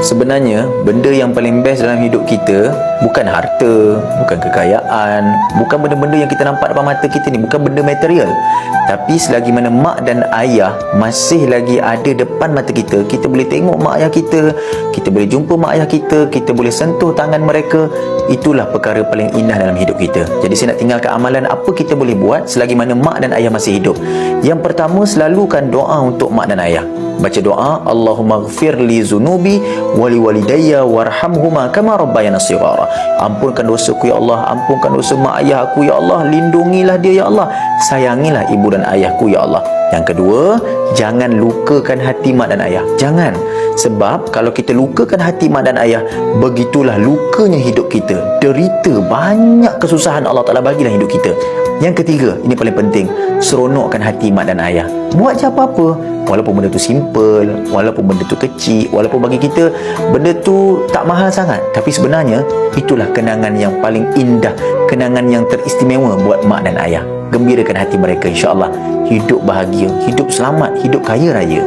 Sebenarnya benda yang paling best dalam hidup kita bukan harta, bukan kekayaan, bukan benda-benda yang kita nampak depan mata kita ni, bukan benda material. Tapi selagi mana mak dan ayah masih lagi ada depan mata kita, kita boleh tengok mak ayah kita boleh jumpa mak ayah kita boleh sentuh tangan mereka, itulah perkara paling indah dalam hidup kita. Jadi saya nak tinggalkan amalan apa kita boleh buat selagi mana mak dan ayah masih hidup. Yang pertama, selalukan doa untuk mak dan ayah. Baca doa, Allahumma ghfir li zunubi wali walidayya warhamhuma kama rabbayana shighara. Ampunkan dosaku ya Allah, ampunkan dosa mak ayah aku ya Allah, lindungilah dia ya Allah, sayangilah ibu dan ayahku ya Allah. Yang kedua, jangan lukakan hati mak dan ayah. Jangan. Sebab kalau kita lukakan hati mak dan ayah, begitulah lukanya hidup kita. Derita, banyak kesusahan Allah Ta'ala bagi dalam hidup kita. Yang ketiga, ini paling penting, seronokkan hati mak dan ayah. Buat je apa-apa, walaupun benda tu simple, walaupun benda tu kecil, walaupun bagi kita benda tu tak mahal sangat, tapi sebenarnya itulah kenangan yang paling indah, kenangan yang teristimewa buat mak dan ayah. Gembirakan hati mereka, insya-Allah hidup bahagia, hidup selamat, hidup kaya raya.